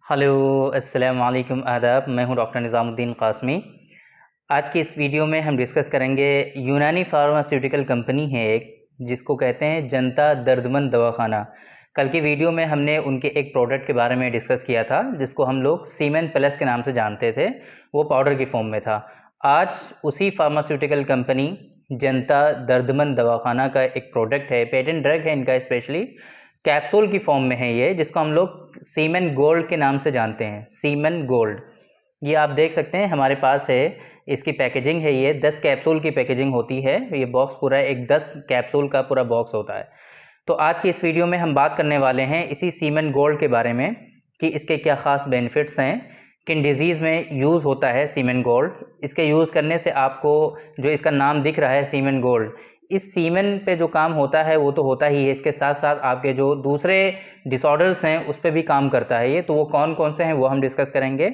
Hello, अस्सलाम वालेकुम, आदाब। मैं हूं डॉक्टर निज़ामुद्दीन क़ासमी। आज की इस वीडियो में हम डिस्कस करेंगे यूनानी फार्मास्यूटिकल कंपनी है एक, जिसको कहते हैं जनता दर्दमंद दवाखाना। कल की वीडियो में हमने उनके एक प्रोडक्ट के बारे में डिस्कस किया था, जिसको हम लोग सीमेन प्लस के नाम से जानते थे। वो पाउडर की फॉर्म में था। आज उसी फार्मास्यूटिकल कंपनी जनता दर्दमंद दवाखाना का एक प्रोडक्ट है, पेटेंट ड्रग है इनका, स्पेशली कैप्सूल की फॉर्म में है ये, जिसको हम लोग सीमेन गोल्ड के नाम से जानते हैं। सीमेन गोल्ड, ये आप देख सकते हैं हमारे पास है। इसकी पैकेजिंग है, ये 10 कैप्सूल की पैकेजिंग होती है। ये बॉक्स पूरा एक 10 कैप्सूल का पूरा बॉक्स होता है। तो आज की इस वीडियो में हम बात करने वाले हैं इसी सीमेन गोल्ड के बारे में कि इसके क्या ख़ास बेनिफिट्स हैं, किन डिजीज़ में यूज़ होता है सीमेन गोल्ड। इसके यूज़ करने से आपको जो इसका नाम दिख रहा है सीमेन गोल्ड, इस सीमेन पे जो काम होता है वो तो होता ही है, इसके साथ साथ आपके जो दूसरे डिसऑर्डर्स हैं उस पर भी काम करता है ये। तो वो कौन कौन से हैं वो हम डिस्कस करेंगे।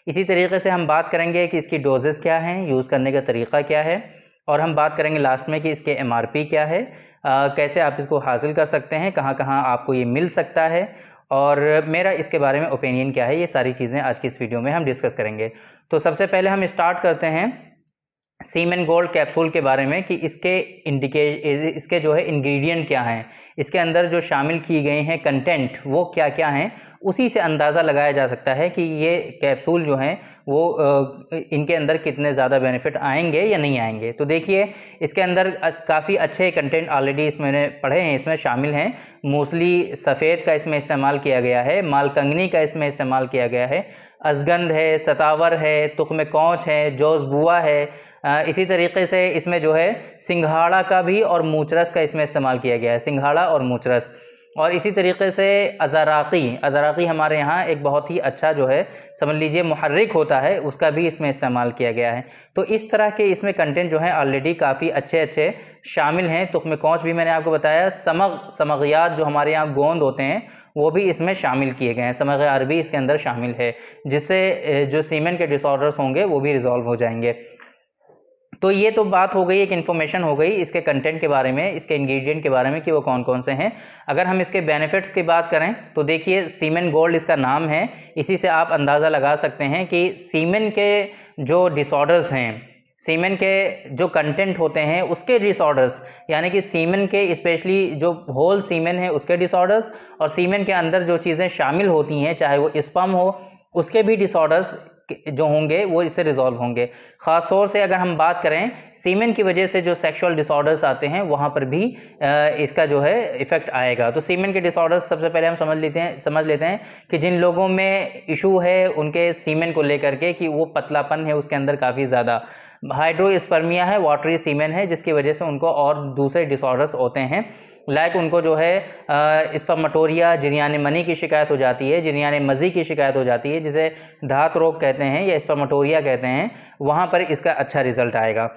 इसी तरीके से हम बात करेंगे कि इसकी डोजेस क्या हैं, यूज़ करने का तरीक़ा क्या है, और हम बात करेंगे लास्ट में कि इसके एमआरपी क्या है, कैसे आप इसको हासिल कर सकते हैं, कहाँ कहाँ आपको ये मिल सकता है, और मेरा इसके बारे में ओपिनियन क्या है। ये सारी चीज़ें आज की इस वीडियो में हम डिस्कस करेंगे। तो सबसे पहले हम स्टार्ट करते हैं सीमेन गोल्ड कैप्सूल के बारे में कि इसके जो है इंग्रेडिएंट क्या हैं, इसके अंदर जो शामिल किए गए हैं कंटेंट वो क्या क्या हैं। उसी से अंदाज़ा लगाया जा सकता है कि ये कैप्सूल जो हैं वो इनके अंदर कितने ज़्यादा बेनिफिट आएंगे या नहीं आएंगे। तो देखिए, इसके अंदर काफ़ी अच्छे कंटेंट ऑलरेडी इसमें मैंने पढ़े हैं, इसमें शामिल हैं। मूसली सफ़ेद का इसमें इस्तेमाल किया गया है, मालकंगनी का इसमें इस्तेमाल किया गया है, अजगंध है, सतावर है, तुख्म कौच है, जोज़बुआ है। इसी तरीके से इसमें जो है सिंघाड़ा का भी और मूचरस का इसमें इस्तेमाल किया गया है, सिंघाड़ा और मूचरस। और इसी तरीके से अज़राक़ी हमारे यहाँ एक बहुत ही अच्छा जो है, समझ लीजिए मुहर्रिक होता है, उसका भी इसमें इस्तेमाल किया गया है। तो इस तरह के इसमें कंटेंट जो है ऑलरेडी काफ़ी अच्छे अच्छे शामिल हैं। तुख्म कौच भी मैंने आपको बताया, समगियात जो हमारे यहाँ गोंद होते हैं वो भी इसमें शामिल किए गए हैं, समग अरबी इसके अंदर शामिल है, जिससे जो सीमेन के डिसऑर्डर्स होंगे वो भी रिजॉल्व हो जाएंगे। तो ये तो बात हो गई, एक इन्फॉर्मेशन हो गई इसके कंटेंट के बारे में, इसके इंग्रेडिएंट के बारे में कि वो कौन कौन से हैं। अगर हम इसके बेनिफिट्स की बात करें तो देखिए, सीमेन गोल्ड इसका नाम है, इसी से आप अंदाज़ा लगा सकते हैं कि सीमेन के जो डिसऑर्डर्स हैं, सीमेन के जो कंटेंट होते हैं उसके डिसऑर्डर्स, यानी कि सीमेन के स्पेशली जो होल सीमेन है उसके डिसऑर्डर्स, और सीमेन के अंदर जो चीज़ें शामिल होती हैं चाहे वो स्पर्म हो, उसके भी डिसऑर्डर्स जो होंगे वो इससे रिजॉल्व होंगे। ख़ास तौर से अगर हम बात करें सीमेन की वजह से जो सेक्सुअल डिसऑर्डर्स आते हैं वहाँ पर भी इसका जो है इफ़ेक्ट आएगा। तो सीमेन के डिसऑर्डर्स सबसे पहले हम समझ लेते हैं कि जिन लोगों में इशू है उनके सीमेन को लेकर के कि वो पतलापन है उसके अंदर काफ़ी ज़्यादा, हाइड्रोस्पर्मिया है, वाटरी सीमेन है, जिसकी वजह से उनको और दूसरे डिसऑर्डर्स होते हैं। लाइक उनको जो है स्पर्मेटोरिया, जिरयान मनी की शिकायत हो जाती है, जिरयान मज़ी की शिकायत हो जाती है, जिसे धात रोग कहते हैं या स्पर्मेटोरिया कहते हैं, वहाँ पर इसका अच्छा रिजल्ट आएगा।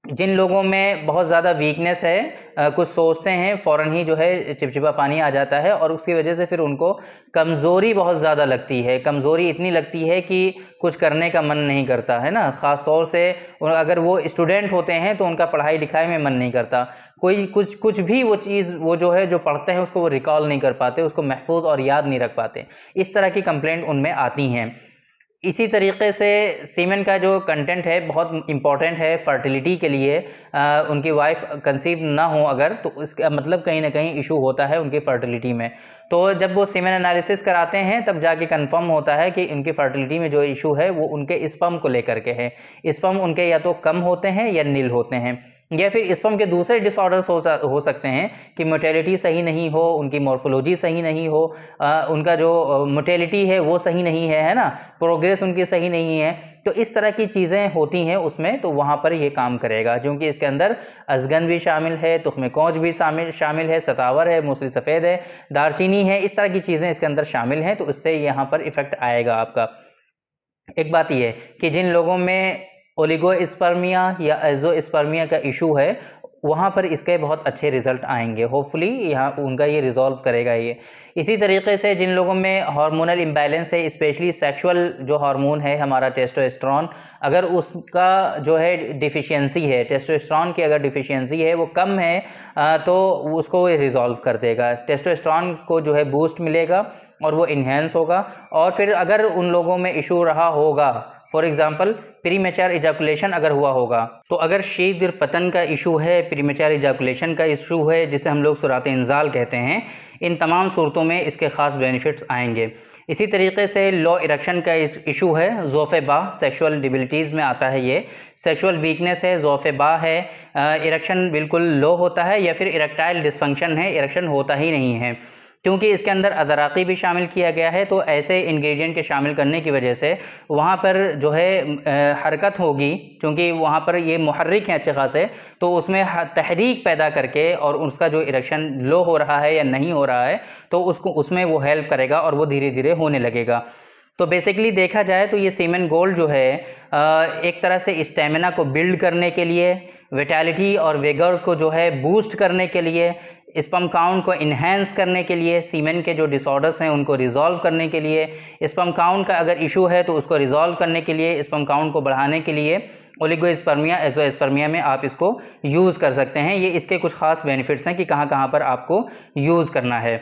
जिन लोगों में बहुत ज़्यादा वीकनेस है, कुछ सोचते हैं फ़ौरन ही जो है चिपचिपा पानी आ जाता है, और उसकी वजह से फिर उनको कमज़ोरी बहुत ज़्यादा लगती है, कमज़ोरी इतनी लगती है कि कुछ करने का मन नहीं करता है ना। ख़ास तौर से अगर वो स्टूडेंट होते हैं तो उनका पढ़ाई लिखाई में मन नहीं करता, कोई कुछ भी वो चीज़ वो जो है जो पढ़ते हैं उसको वो रिकॉल नहीं कर पाते, उसको महफूज और याद नहीं रख पाते। इस तरह की कंप्लेंट उनमें आती हैं। इसी तरीके से सीमेन का जो कंटेंट है बहुत इम्पॉर्टेंट है फर्टिलिटी के लिए। उनकी वाइफ कंसीव ना हो अगर, तो इसका मतलब कहीं ना कहीं इशू होता है उनकी फर्टिलिटी में। तो जब वो सीमेन एनालिसिस कराते हैं तब जाके कंफर्म होता है कि उनकी फर्टिलिटी में जो इशू है वो उनके स्पर्म को लेकर के है। स्पर्म उनके या तो कम होते हैं या नील होते हैं, या फिर स्पर्म के दूसरे डिसऑर्डर्स हो सकते हैं कि मोटेलिटी सही नहीं हो, उनकी मॉर्फोलॉजी सही नहीं हो, उनका जो मोटेलिटी है वो सही नहीं है ना, प्रोग्रेस उनकी सही नहीं है। तो इस तरह की चीज़ें होती हैं उसमें, तो वहाँ पर ये काम करेगा, क्योंकि इसके अंदर अजगन भी शामिल है, तुख्म कौच भी शामिल है, सतावर है, मूसली सफ़ेद है, दारचीनी है, इस तरह की चीज़ें इसके अंदर शामिल हैं। तो इससे यहाँ पर इफ़ेक्ट आएगा आपका। एक बात यह है कि जिन लोगों में ओलिगोस्पर्मिया या एज़ोस्पर्मिया का इशू है वहाँ पर इसके बहुत अच्छे रिजल्ट आएंगे, होपफुली यहाँ उनका ये रिजॉल्व करेगा ये। इसी तरीके से जिन लोगों में हार्मोनल इम्बैलेंस है, स्पेशली सेक्सुअल जो हार्मोन है हमारा टेस्टोस्टेरोन, अगर उसका जो है डिफिशियंसी है, टेस्टोस्टेरोन की अगर डिफिशियंसी है वो कम है, तो उसको ये रिजॉल्व कर देगा। टेस्टोस्टेरोन को जो है बूस्ट मिलेगा और वो इन्हेंस होगा। और फिर अगर उन लोगों में इशू रहा होगा, फॉर एग्जांपल प्रीमेच्योर इजैकुलेशन अगर हुआ होगा, तो अगर शीघ्र पतन का इशू है, प्रीमेच्योर इजैकुलेशन का इशू है, जिसे हम लोग सुरात इंजाल कहते हैं, इन तमाम सूरतों में इसके ख़ास बेनिफिट्स आएंगे। इसी तरीके से लो इरेक्शन का इशू है, ज़ौफ़े बा, सेक्सुअल डिबिलिटीज़ में आता है, ये सेक्सुअल वीकनेस है, ज़ौफ़े बा है, इरेक्शन बिल्कुल लो होता है, या फिर इरेक्टाइल डिसफंक्शन है, इरेक्शन होता ही नहीं है। क्योंकि इसके अंदर अज़राक़ी भी शामिल किया गया है, तो ऐसे इंग्रेडिएंट के शामिल करने की वजह से वहाँ पर जो है हरकत होगी, क्योंकि वहाँ पर ये मुहर्रिक हैं अच्छे खासे, तो उसमें तहरीक पैदा करके और उसका जो इरेक्शन लो हो रहा है या नहीं हो रहा है, तो उसमें वो हेल्प करेगा और वो धीरे धीरे होने लगेगा। तो बेसिकली देखा जाए तो ये सीमेन गोल्ड जो है एक तरह से स्टेमिना को बिल्ड करने के लिए, विटैलिटी और वेगर को जो है बूस्ट करने के लिए, स्पर्म काउंट को इन्हेंस करने के लिए, सीमेन के जो डिसऑर्डर्स हैं उनको रिजॉल्व करने के लिए, स्पर्म काउंट का अगर इशू है तो उसको रिजॉल्व करने के लिए, स्पर्म काउंट को बढ़ाने के लिए ओलिगोस्पर्मिया, एज़ोस्पर्मिया में आप इसको यूज़ कर सकते हैं। ये इसके कुछ खास बेनिफिट्स हैं कि कहाँ कहाँ पर आपको यूज़ करना है।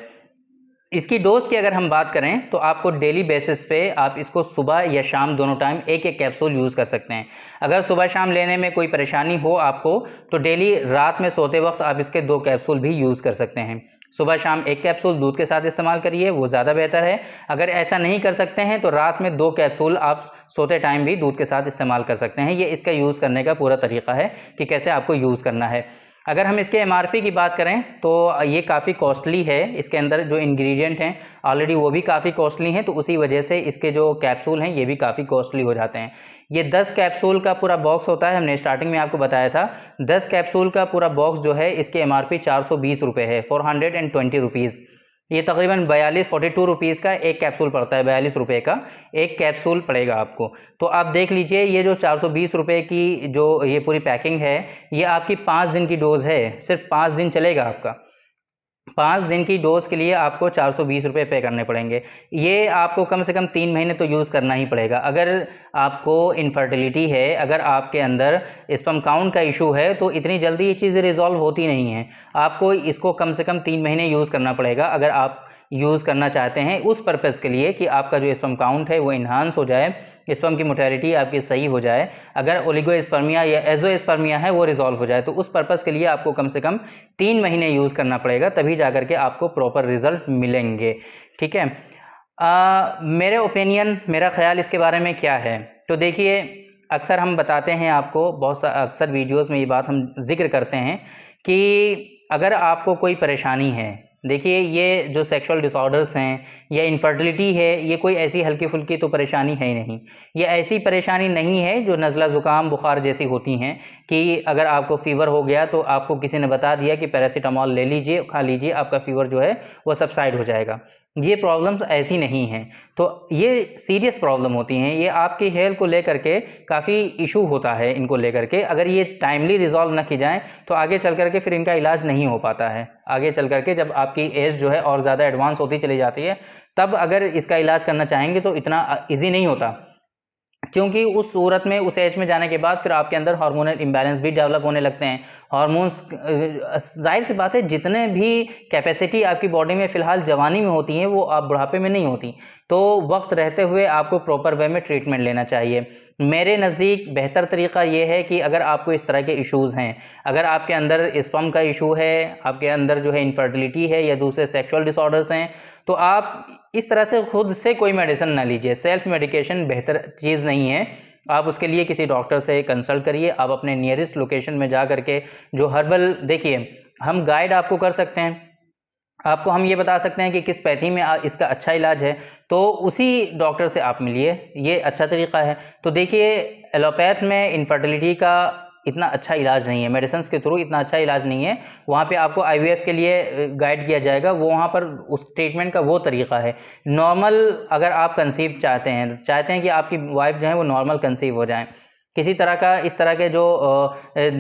इसकी डोज की अगर हम बात करें तो आपको डेली बेसिस पे आप इसको सुबह या शाम दोनों टाइम एक एक कैप्सूल यूज़ कर सकते हैं। अगर सुबह शाम लेने में कोई परेशानी हो आपको, तो डेली रात में सोते वक्त आप इसके 2 कैप्सूल भी यूज़ कर सकते हैं। सुबह शाम एक कैप्सूल दूध के साथ इस्तेमाल करिए, वो ज़्यादा बेहतर है। अगर ऐसा नहीं कर सकते हैं तो रात में 2 कैप्सूल आप सोते टाइम भी दूध के साथ इस्तेमाल कर सकते हैं। ये इसका यूज़ करने का पूरा तरीका है कि कैसे आपको यूज़ करना है। अगर हम इसके एमआरपी की बात करें तो ये काफ़ी कॉस्टली है। इसके अंदर जो इंग्रेडिएंट हैं ऑलरेडी वो भी काफ़ी कॉस्टली हैं, तो उसी वजह से इसके जो कैप्सूल हैं ये भी काफ़ी कॉस्टली हो जाते हैं। ये 10 कैप्सूल का पूरा बॉक्स होता है, हमने स्टार्टिंग में आपको बताया था। 10 कैप्सूल का पूरा बॉक्स जो है इसके एमआरपी 420 रुपये है, 420 रुपीज़। ये तकरीबन 42 रुपीज़ का एक कैप्सूल पड़ता है, 42 रुपये का एक कैप्सूल पड़ेगा आपको। तो आप देख लीजिए, ये जो 420 रुपये की जो ये पूरी पैकिंग है, ये आपकी 5 दिन की डोज़ है, सिर्फ 5 दिन चलेगा आपका। 5 दिन की डोज़ के लिए आपको 420 रुपये पे करने पड़ेंगे। ये आपको कम से कम 3 महीने तो यूज़ करना ही पड़ेगा। अगर आपको इनफर्टिलिटी है, अगर आपके अंदर स्पर्म काउंट का इशू है, तो इतनी जल्दी ये चीज़ें रिज़ॉल्व होती नहीं हैं। आपको इसको कम से कम 3 महीने यूज़ करना पड़ेगा, अगर आप यूज़ करना चाहते हैं उस पर्पज़ के लिए कि आपका जो स्पर्म काउंट है वो इन्हांस हो जाए, स्पर्म की मोटेलिटी आपकी सही हो जाए। अगर ओलिगोस्पर्मिया या एज़ोस्पर्मिया है वो रिज़ॉल्व हो जाए, तो उस पर्पज़ के लिए आपको कम से कम 3 महीने यूज़ करना पड़ेगा, तभी जा कर के आपको प्रॉपर रिज़ल्ट मिलेंगे। ठीक है। मेरे ओपिनियन, मेरा ख़्याल इसके बारे में क्या है, तो देखिए, अक्सर हम बताते हैं आपको, अक्सर वीडियोज़ में ये बात हम ज़िक्र करते हैं कि अगर आपको कोई परेशानी है, देखिए ये जो सेक्सुअल डिसऑर्डर्स हैं या इनफर्टिलिटी है, ये कोई ऐसी हल्की फुल्की तो परेशानी है ही नहीं। ये ऐसी परेशानी नहीं है जो नज़ला ज़ुकाम बुखार जैसी होती हैं कि अगर आपको फ़ीवर हो गया तो आपको किसी ने बता दिया कि पैरासीटामॉल ले लीजिए, खा लीजिए, आपका फ़ीवर जो है वो सबसाइड हो जाएगा। ये प्रॉब्लम्स ऐसी नहीं हैं। तो ये सीरियस प्रॉब्लम होती हैं, ये आपकी हेल्थ को लेकर के काफ़ी इशू होता है इनको लेकर के। अगर ये टाइमली रिज़ॉल्व ना की जाएँ तो आगे चल कर के फिर इनका इलाज नहीं हो पाता है। आगे चल कर के जब आपकी एज जो है और ज़्यादा एडवांस होती चली जाती है, तब अगर इसका इलाज करना चाहेंगे तो इतना ईज़ी नहीं होता, क्योंकि उस सूरत में, उस एज में जाने के बाद फिर आपके अंदर हार्मोनल इम्बैलेंस भी डेवलप होने लगते हैं। हार्मोन्स, ज़ाहिर सी बात है, जितने भी कैपेसिटी आपकी बॉडी में फ़िलहाल जवानी में होती हैं वो आप बुढ़ापे में नहीं होती। तो वक्त रहते हुए आपको प्रॉपर वे में ट्रीटमेंट लेना चाहिए। मेरे नज़दीक बेहतर तरीका ये है कि अगर आपको इस तरह के इश्यूज़ हैं, अगर आपके अंदर स्पर्म का इशू है, आपके अंदर जो है इनफर्टिलिटी है या दूसरे सेक्सुअल डिसऑर्डर्स हैं, तो आप इस तरह से खुद से कोई मेडिसिन ना लीजिए। सेल्फ मेडिकेशन बेहतर चीज़ नहीं है। आप उसके लिए किसी डॉक्टर से कंसल्ट करिए। आप अपने नियरेस्ट लोकेशन में जा करके जो हर्बल, देखिए, हम गाइड आपको कर सकते हैं, आपको हम ये बता सकते हैं कि किस पैथी में इसका अच्छा इलाज है, तो उसी डॉक्टर से आप मिलिए, ये अच्छा तरीका है। तो देखिए, एलोपैथ में इनफर्टिलिटी का इतना अच्छा इलाज नहीं है, मेडिसिन्स के थ्रू इतना अच्छा इलाज नहीं है। वहाँ पे आपको आईवीएफ के लिए गाइड किया जाएगा, वो वहाँ पर उस ट्रीटमेंट का वो तरीका है। नॉर्मल, अगर आप कंसीव चाहते हैं कि आपकी वाइफ जो है वो नॉर्मल कंसीव हो जाए, किसी तरह का इस तरह के जो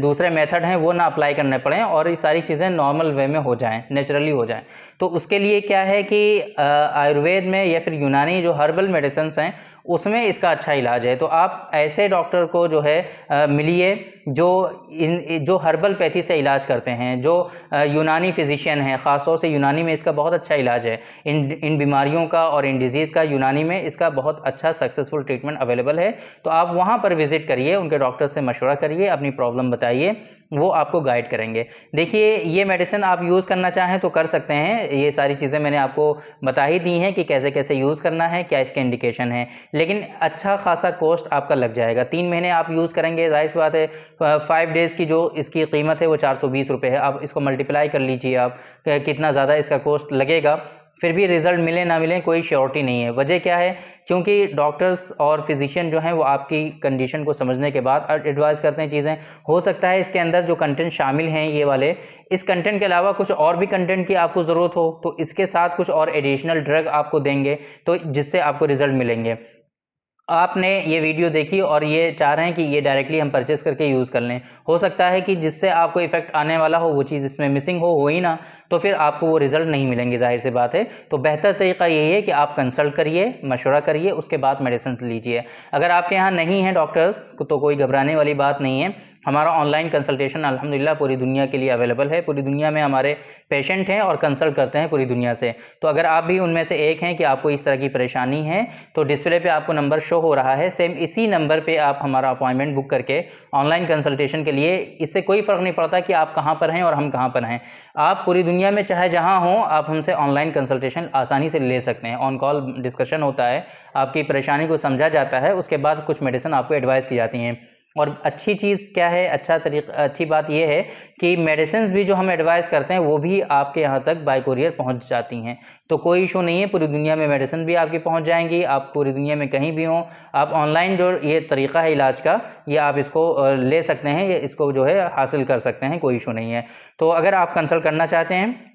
दूसरे मेथड हैं वो ना अप्लाई करने पड़ें और ये सारी चीज़ें नॉर्मल वे में हो जाएं, नेचुरली हो जाएं, तो उसके लिए क्या है कि आयुर्वेद में या फिर यूनानी जो हर्बल मेडिसिन्स हैं उसमें इसका अच्छा इलाज है। तो आप ऐसे डॉक्टर को जो है मिलिए जो हर्बल पैथी से इलाज करते हैं, जो यूनानी फिजिशियन हैं, ख़ासतौर से यूनानी में इसका बहुत अच्छा इलाज है। इन बीमारियों का और इन डिजीज़ का यूनानी में इसका बहुत अच्छा सक्सेसफुल ट्रीटमेंट अवेलेबल है। तो आप वहाँ पर विज़िट करिए, उनके डॉक्टर से मशवरा करिए, अपनी प्रॉब्लम बताइए, वो आपको गाइड करेंगे। देखिए, ये मेडिसिन आप यूज़ करना चाहें तो कर सकते हैं। ये सारी चीज़ें मैंने आपको बता ही दी हैं कि कैसे-कैसे यूज़ करना है, क्या इसके इंडिकेशन है। लेकिन अच्छा खासा कॉस्ट आपका लग जाएगा। 3 महीने आप यूज़ करेंगे, ज़ाहिर-सी बात है 5 डेज़ की जो इसकी कीमत है वो 420 रुपए है। आप इसको मल्टीप्लाई कर लीजिए आप कितना ज़्यादा इसका कॉस्ट लगेगा। फिर भी रिज़ल्ट मिले ना मिले कोई श्योरिटी नहीं है। वजह क्या है? क्योंकि डॉक्टर्स और फिजिशियन जो हैं वो आपकी कंडीशन को समझने के बाद एडवाइस करते हैं चीज़ें। हो सकता है इसके अंदर जो कंटेंट शामिल हैं ये वाले, इस कंटेंट के अलावा कुछ और भी कंटेंट की आपको ज़रूरत हो तो इसके साथ कुछ और एडिशनल ड्रग आपको देंगे, तो जिससे आपको रिज़ल्ट मिलेंगे। आपने ये वीडियो देखी और ये चाह रहे हैं कि ये डायरेक्टली हम परचेज़ करके यूज़ कर लें। हो सकता है कि जिससे आपको इफ़ेक्ट आने वाला हो वो चीज़ इसमें मिसिंग हो ही ना, तो फिर आपको वो रिज़ल्ट नहीं मिलेंगे, ज़ाहिर-सी बात है। तो बेहतर तरीका यही है कि आप कंसल्ट करिए, मशवरा करिए, उसके बाद मेडिसिन लीजिए। अगर आपके यहाँ नहीं है डॉक्टर्स तो कोई घबराने वाली बात नहीं है। हमारा ऑनलाइन कंसल्टेशन अल्हम्दुलिल्लाह पूरी दुनिया के लिए अवेलेबल है। पूरी दुनिया में हमारे पेशेंट हैं और कंसल्ट करते हैं पूरी दुनिया से। तो अगर आप भी उनमें से एक हैं कि आपको इस तरह की परेशानी है, तो डिस्प्ले पे आपको नंबर शो हो रहा है, सेम इसी नंबर पे आप हमारा अपॉइंटमेंट बुक करके ऑनलाइन कंसल्टेशन के लिए, इससे कोई फ़र्क नहीं पड़ता कि आप कहाँ पर हैं और हम कहाँ पर हैं। आप पूरी दुनिया में चाहे जहाँ हों, आप हमसे ऑनलाइन कंसल्टेशन आसानी से ले सकते हैं। ऑन कॉल डिस्कशन होता है, आपकी परेशानी को समझा जाता है, उसके बाद कुछ मेडिसिन आपको एडवाइस की जाती हैं। और अच्छी चीज़ क्या है, अच्छी बात ये है कि मेडिसिन्स भी जो हम एडवाइस करते हैं वो भी आपके यहाँ तक बाय कुरियर पहुँच जाती हैं। तो कोई इशू नहीं है, पूरी दुनिया में मेडिसिन भी आपकी पहुँच जाएँगी। आप पूरी दुनिया में कहीं भी हों, आप ऑनलाइन जो ये तरीका है इलाज का, ये आप इसको ले सकते हैं, ये इसको जो है हासिल कर सकते हैं, कोई इशू नहीं है। तो अगर आप कंसल्ट करना चाहते हैं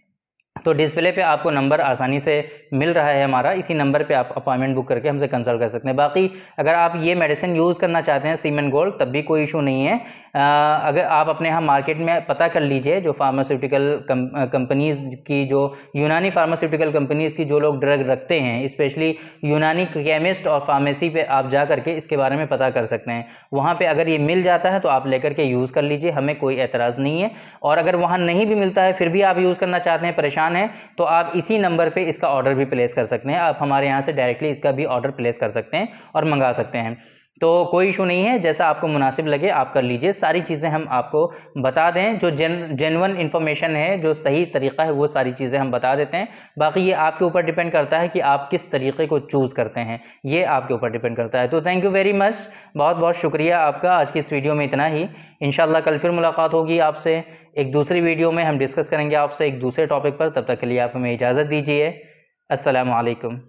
तो डिस्प्ले पे आपको नंबर आसानी से मिल रहा है हमारा, इसी नंबर पे आप अपॉइंटमेंट बुक करके हमसे कंसल्ट कर सकते हैं। बाकी अगर आप ये मेडिसिन यूज़ करना चाहते हैं सीमेंट गोल्ड, तब भी कोई इशू नहीं है। अगर आप अपने यहाँ मार्केट में पता कर लीजिए, जो फार्मास्यूटिकल कंपनीज़ की, जो यूनानी फार्मास्यूटिकल कंपनीज़ की जो लोग ड्रग रखते हैं, स्पेशली यूनानी केमिस्ट और फार्मेसी पे आप जा करके इसके बारे में पता कर सकते हैं। वहाँ पे अगर ये मिल जाता है तो आप लेकर के यूज़ कर लीजिए, हमें कोई एतराज़ नहीं है। और अगर वहाँ नहीं भी मिलता है फिर भी आप यूज़ करना चाहते हैं, परेशान हैं, तो आप इसी नंबर पे इसका ऑर्डर भी प्लेस कर सकते हैं। आप हमारे यहाँ से डायरेक्टली इसका भी ऑर्डर प्लेस कर सकते हैं और मंगा सकते हैं। तो कोई इशू नहीं है, जैसा आपको मुनासिब लगे आप कर लीजिए। सारी चीज़ें हम आपको बता दें, जो जेन्युइन इन्फॉर्मेशन है, जो सही तरीका है, वो सारी चीज़ें हम बता देते हैं। बाकी ये आपके ऊपर डिपेंड करता है कि आप किस तरीके को चूज़ करते हैं, ये आपके ऊपर डिपेंड करता है। तो थैंक यू वेरी मच, बहुत बहुत शुक्रिया आपका। आज की इस वीडियो में इतना ही। इंशाल्लाह कल फिर मुलाकात होगी आपसे एक दूसरी वीडियो में। हम डिस्कस करेंगे आपसे एक दूसरे टॉपिक पर। तब तक के लिए आप हमें इजाज़त दीजिए। अस्सलामु अलैकुम।